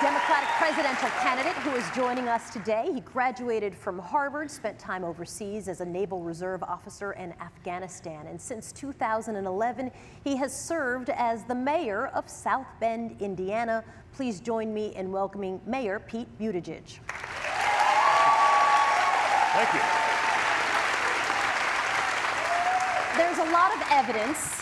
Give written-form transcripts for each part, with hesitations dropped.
Democratic presidential candidate who is joining us today. He graduated from Harvard, spent time overseas as a Naval Reserve officer in Afghanistan, and since 2011, he has served as the mayor of South Bend, Indiana. Please join me in welcoming Mayor Pete Buttigieg. Thank you. There's a lot of evidence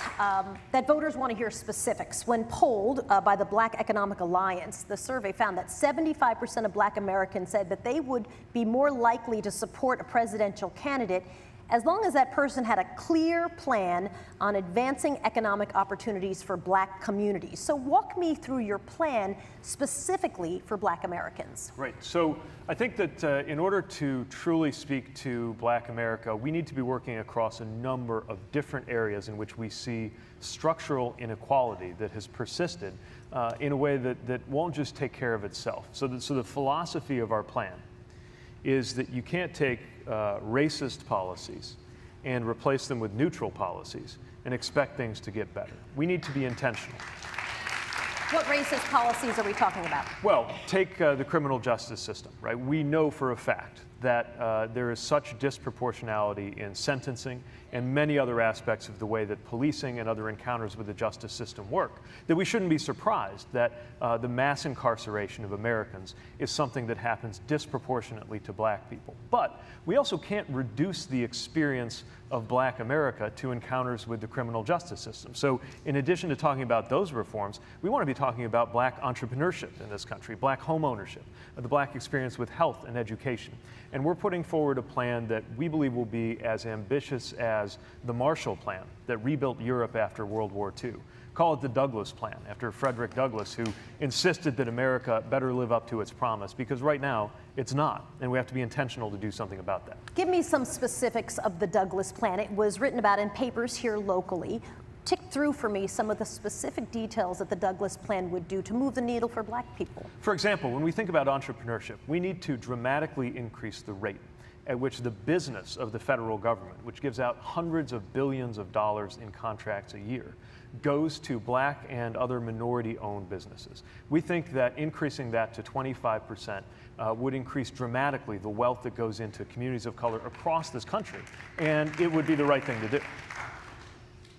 that voters want to hear specifics. When polled by the Black Economic Alliance, the survey found that 75% of Black Americans said that they would be more likely to support a presidential candidate as long as that person had a clear plan on advancing economic opportunities for Black communities. So walk me through your plan specifically for Black Americans. Right. So I think that in order to truly speak to Black America, we need to be working across a number of different areas in which we see structural inequality that has persisted in a way that won't just take care of itself. So the philosophy of our plan is that you can't take racist policies and replace them with neutral policies and expect things to get better. We need to be intentional. What racist policies are we talking about? Well, take the criminal justice system, right? We know for a fact that there is such disproportionality in sentencing and many other aspects of the way that policing and other encounters with the justice system work, that we shouldn't be surprised that the mass incarceration of Americans is something that happens disproportionately to Black people. But we also can't reduce the experience of Black America to encounters with the criminal justice system. So in addition to talking about those reforms, we want to be talking about Black entrepreneurship in this country, Black home ownership, the Black experience with health and education. And we're putting forward a plan that we believe will be as ambitious as the Marshall Plan that rebuilt Europe after World War II. Call it the Douglass Plan, after Frederick Douglass, who insisted that America better live up to its promise, because right now it's not, and we have to be intentional to do something about that. Give me some specifics of the Douglass Plan. It was written about in papers here locally. Tick through for me some of the specific details that the Douglass Plan would do to move the needle for Black people. For example, when we think about entrepreneurship, we need to dramatically increase the rate at which the business of the federal government, which gives out hundreds of billions of dollars in contracts a year, goes to Black and other minority-owned businesses. We think that increasing that to 25% would increase dramatically the wealth that goes into communities of color across this country, and it would be the right thing to do.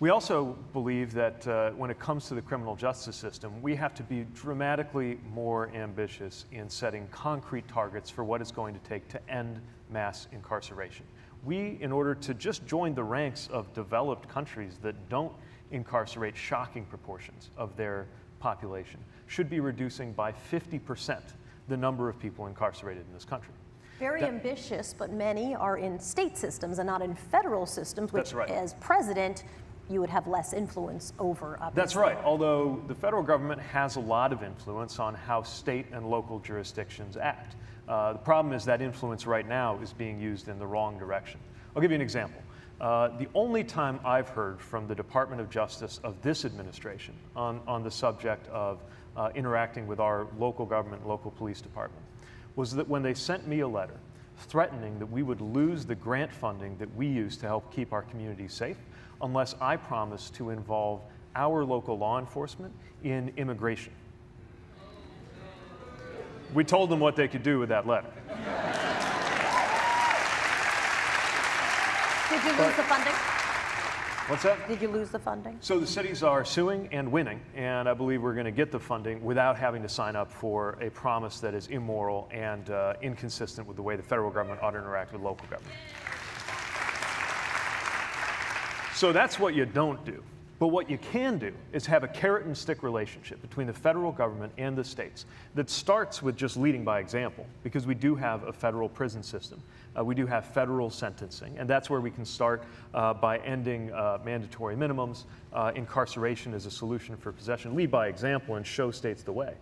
We also believe that when it comes to the criminal justice system, we have to be dramatically more ambitious in setting concrete targets for what it's going to take to end mass incarceration. We, in order to just join the ranks of developed countries that don't incarcerate shocking proportions of their population, should be reducing by 50% the number of people incarcerated in this country. Very ambitious, but many are in state systems and not in federal systems, which as president, you would have less influence over, obviously. That's right, although the federal government has a lot of influence on how state and local jurisdictions act. The problem is that influence right now is being used in the wrong direction. I'll give you an example. The only time I've heard from the Department of Justice of this administration on the subject of interacting with our local government, local police department, was that when they sent me a letter threatening that we would lose the grant funding that we use to help keep our communities safe unless I promised to involve our local law enforcement in immigration. We told them what they could do with that letter. Did you lose the funding? What's that? Did you lose the funding? So the cities are suing and winning, and I believe we're going to get the funding without having to sign up for a promise that is immoral and inconsistent with the way the federal government ought to interact with local government. So that's what you don't do. But what you can do is have a carrot and stick relationship between the federal government and the states that starts with just leading by example, because we do have a federal prison system. We do have federal sentencing, and that's where we can start by ending mandatory minimums. Incarceration is a solution for possession. Lead by example and show states the way,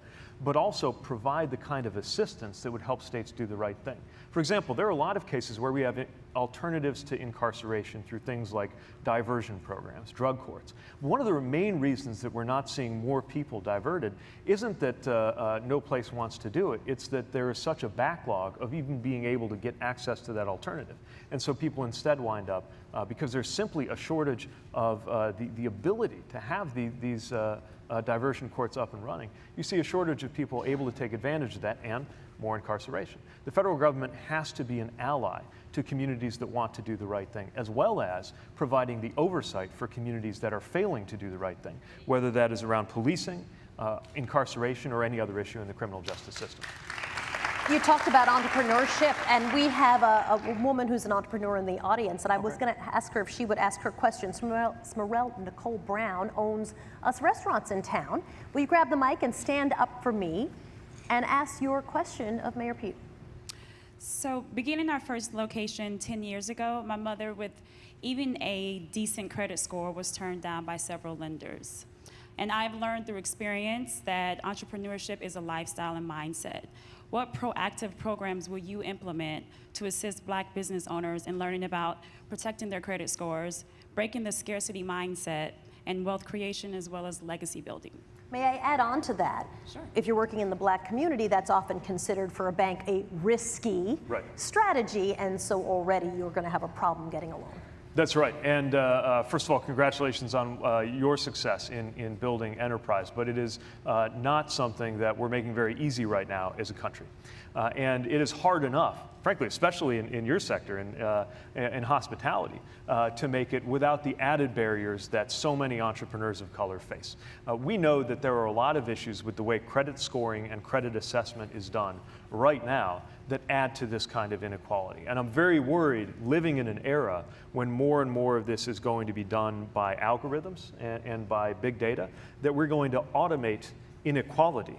but also provide the kind of assistance that would help states do the right thing. For example, there are a lot of cases where we have alternatives to incarceration through things like diversion programs, drug courts. One of the main reasons that we're not seeing more people diverted isn't that no place wants to do it, it's that there is such a backlog of even being able to get access to that alternative. And so people instead wind up, because there's simply a shortage of the ability to have these diversion courts up and running, you see a shortage of people able to take advantage of that and more incarceration. The federal government has to be an ally to communities that want to do the right thing, as well as providing the oversight for communities that are failing to do the right thing, whether that is around policing, incarceration, or any other issue in the criminal justice system. You talked about entrepreneurship, and we have a woman who's an entrepreneur in the audience, and I was going to ask her if she would ask her questions. Smerelle Nicole Brown owns us restaurants in town. Will you grab the mic and stand up for me and ask your question of Mayor Pete? So beginning our first location 10 years ago, my mother, with even a decent credit score, was turned down by several lenders. And I've learned through experience that entrepreneurship is a lifestyle and mindset. What proactive programs will you implement to assist Black business owners in learning about protecting their credit scores, breaking the scarcity mindset, and wealth creation as well as legacy building? May I add on to that? Sure. If you're working in the Black community, that's often considered for a bank a risky strategy, and so already you're going to have a problem getting a loan. That's right. And first of all, congratulations on your success in building enterprise. But it is not something that we're making very easy right now as a country. And it is hard enough, frankly, especially in your sector, in hospitality, to make it without the added barriers that so many entrepreneurs of color face. We know that there are a lot of issues with the way credit scoring and credit assessment is done right now that add to this kind of inequality. And I'm very worried, living in an era when more and more of this is going to be done by algorithms and by big data, that we're going to automate inequality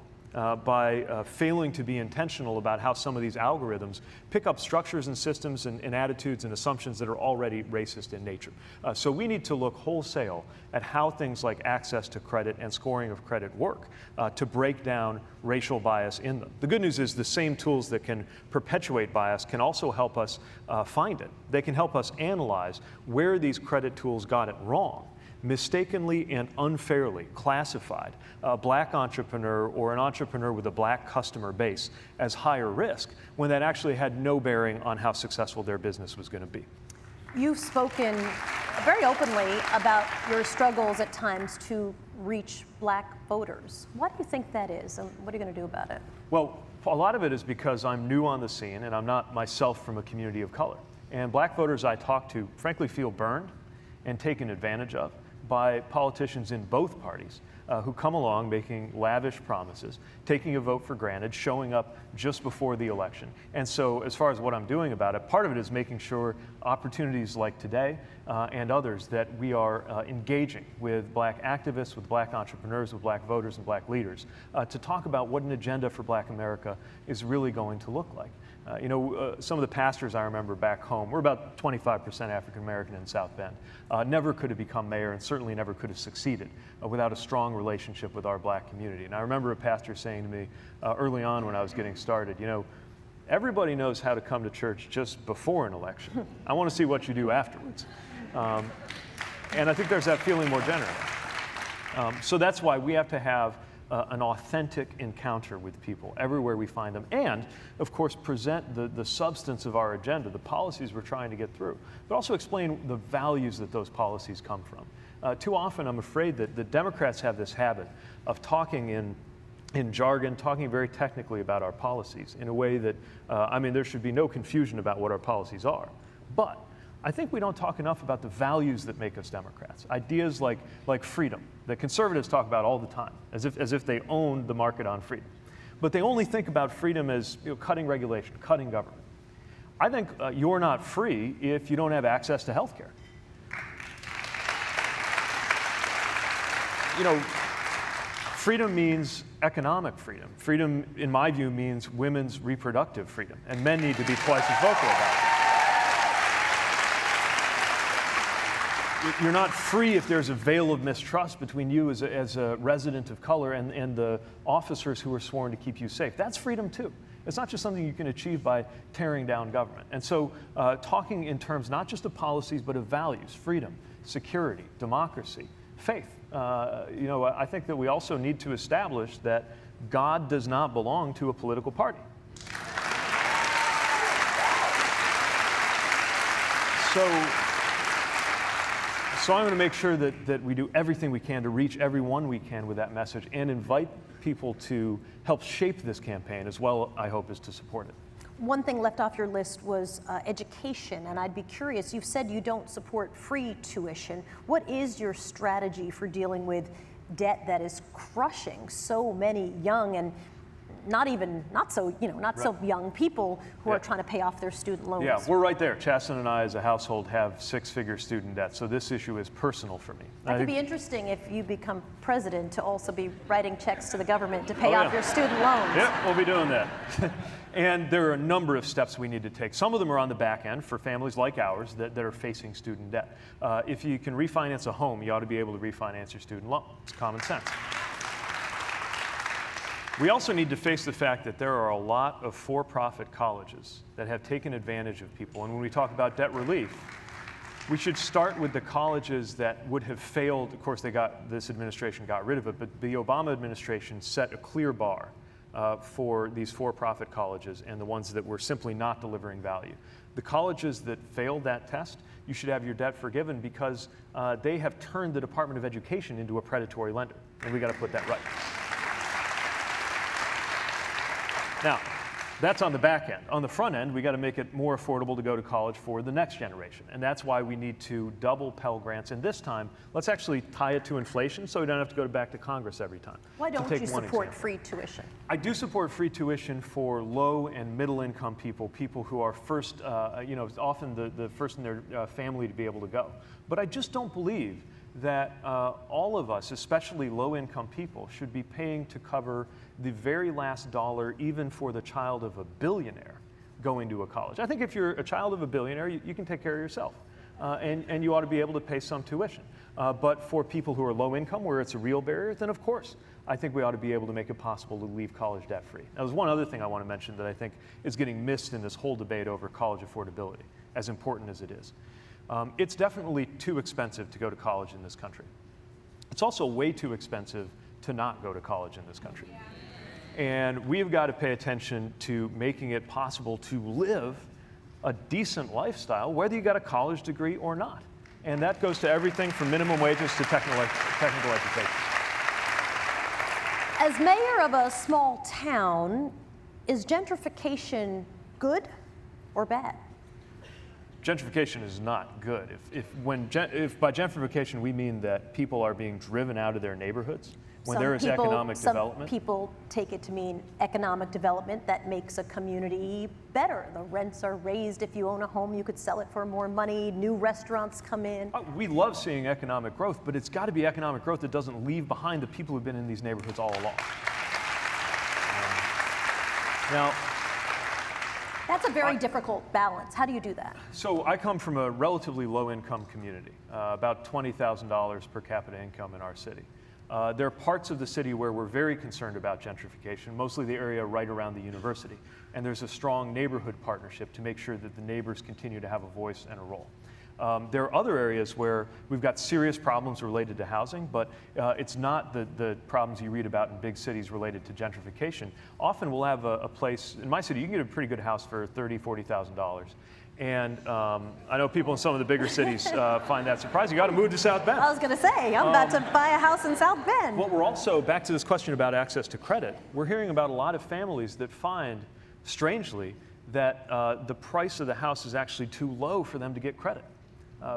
by failing to be intentional about how some of these algorithms pick up structures and systems and attitudes and assumptions that are already racist in nature. So we need to look wholesale at how things like access to credit and scoring of credit work to break down racial bias in them. The good news is the same tools that can perpetuate bias can also help us find it. They can help us analyze where these credit tools got it wrong, mistakenly and unfairly classified a Black entrepreneur or an entrepreneur with a Black customer base as higher risk when that actually had no bearing on how successful their business was going to be. You've spoken very openly about your struggles at times to reach Black voters. Why do you think that is, and what are you going to do about it? Well, a lot of it is because I'm new on the scene and I'm not myself from a community of color. And Black voters I talk to, frankly, feel burned and taken advantage of by politicians in both parties who come along making lavish promises, taking a vote for granted, showing up just before the election. And so as far as what I'm doing about it, part of it is making sure opportunities like today and others that we are engaging with Black activists, with Black entrepreneurs, with Black voters and Black leaders to talk about what an agenda for Black America is really going to look like. Some of the pastors I remember back home, we're about 25% African American in South Bend, never could have become mayor and certainly never could have succeeded without a strong relationship with our Black community. And I remember a pastor saying to me early on when I was getting started, everybody knows how to come to church just before an election. I want to see what you do afterwards. And I think there's that feeling more generally. So that's why we have to have an authentic encounter with people everywhere we find them, and of course present the substance of our agenda, the policies we're trying to get through, but also explain the values that those policies come from. Too often I'm afraid that the Democrats have this habit of talking in jargon, talking very technically about our policies in a way that, there should be no confusion about what our policies are. But I think we don't talk enough about the values that make us Democrats. Ideas like freedom that conservatives talk about all the time, as if they own the market on freedom. But they only think about freedom as cutting regulation, cutting government. I think you're not free if you don't have access to health care. Freedom means economic freedom. Freedom, in my view, means women's reproductive freedom, and men need to be twice as vocal about it. You're not free if there's a veil of mistrust between you as a resident of color and the officers who are sworn to keep you safe. That's freedom too. It's not just something you can achieve by tearing down government. And so talking in terms not just of policies, but of values, freedom, security, democracy, faith. I think that we also need to establish that God does not belong to a political party. So I'm going to make sure that we do everything we can to reach everyone we can with that message and invite people to help shape this campaign as well, I hope, as to support it. One thing left off your list was education, and I'd be curious, you've said you don't support free tuition. What is your strategy for dealing with debt that is crushing so many young and not so young people who are trying to pay off their student loans? Yeah, we're right there. Chasten and I as a household have six-figure student debt, so this issue is personal for me. That could be interesting if you become president to also be writing checks to the government to pay off your student loans. Yeah, we'll be doing that. And there are a number of steps we need to take. Some of them are on the back end for families like ours that are facing student debt. If you can refinance a home, you ought to be able to refinance your student loan. It's common sense. We also need to face the fact that there are a lot of for-profit colleges that have taken advantage of people. And when we talk about debt relief, we should start with the colleges that would have failed. Of course, this administration got rid of it, but the Obama administration set a clear bar for these for-profit colleges and the ones that were simply not delivering value. The colleges that failed that test, you should have your debt forgiven because they have turned the Department of Education into a predatory lender, and we got to put that right. Now, that's on the back end. On the front end, we got to make it more affordable to go to college for the next generation. And that's why we need to double Pell Grants. And this time, let's actually tie it to inflation so we don't have to go back to Congress every time. Why don't you support free tuition? I do support free tuition for low and middle income people who are first, often the first in their family to be able to go. But I just don't believe that all of us, especially low-income people, should be paying to cover the very last dollar, even for the child of a billionaire going to a college. I think if you're a child of a billionaire, you can take care of yourself, and you ought to be able to pay some tuition. But for people who are low-income, where it's a real barrier, then of course, I think we ought to be able to make it possible to leave college debt-free. Now, there's one other thing I want to mention that I think is getting missed in this whole debate over college affordability, as important as it is. It's definitely too expensive to go to college in this country. It's also way too expensive to not go to college in this country. And we've got to pay attention to making it possible to live a decent lifestyle, whether you got a college degree or not. And that goes to everything from minimum wages to technical education. As mayor of a small town, is gentrification good or bad? Gentrification is not good. If by gentrification we mean that people are being driven out of their neighborhoods, when there is economic development. Some people take it to mean economic development that makes a community better. The rents are raised. If you own a home, you could sell it for more money. New restaurants come in. We love seeing economic growth, but it's got to be economic growth that doesn't leave behind the people who've been in these neighborhoods all along. Now, that's a very difficult balance. How do you do that? So I come from a relatively low-income community, about $20,000 per capita income in our city. There are parts of the city where we're very concerned about gentrification, mostly the area right around the university. And there's a strong neighborhood partnership to make sure that the neighbors continue to have a voice and a role. There are other areas where we've got serious problems related to housing, but it's not the problems you read about in big cities related to gentrification. Often we'll have a place, in my city, you can get a pretty good house for $30,000, $40,000. And I know people in some of the bigger cities find that surprising. You got to move to South Bend. I was going to say, I'm about to buy a house in South Bend. Well, we're also, back to this question about access to credit, we're hearing about a lot of families that find, strangely, that the price of the house is actually too low for them to get credit.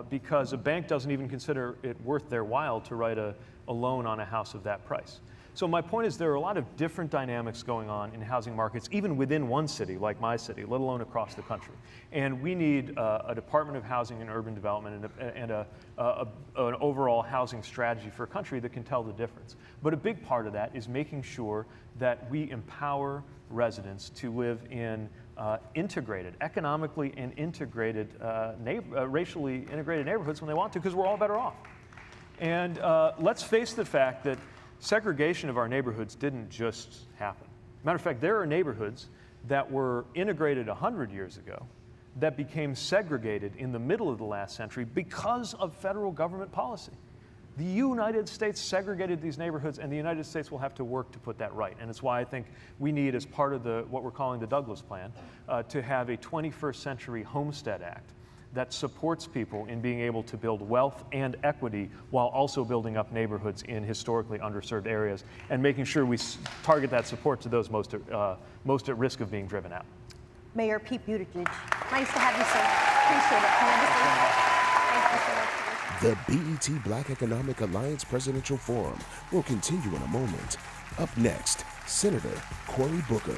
Because a bank doesn't even consider it worth their while to write a loan on a house of that price. So my point is there are a lot of different dynamics going on in housing markets, even within one city, like my city, let alone across the country. And we need a Department of Housing and Urban Development and an overall housing strategy for a country that can tell the difference. But a big part of that is making sure that we empower residents to live in economically and integrated, racially integrated neighborhoods when they want to, because we're all better off. And let's face the fact that segregation of our neighborhoods didn't just happen. Matter of fact, there are neighborhoods that were integrated 100 years ago that became segregated in the middle of the last century because of federal government policy. The United States segregated these neighborhoods, and the United States will have to work to put that right. And it's why I think we need, as part of what we're calling the Douglas Plan, to have a 21st Century Homestead Act that supports people in being able to build wealth and equity while also building up neighborhoods in historically underserved areas and making sure we target that support to those most at risk of being driven out. Mayor Pete Buttigieg, nice to have you, sir. Appreciate it tremendously. Thank you so much. The BET Black Economic Alliance Presidential Forum will continue in a moment. Up next, Senator Cory Booker.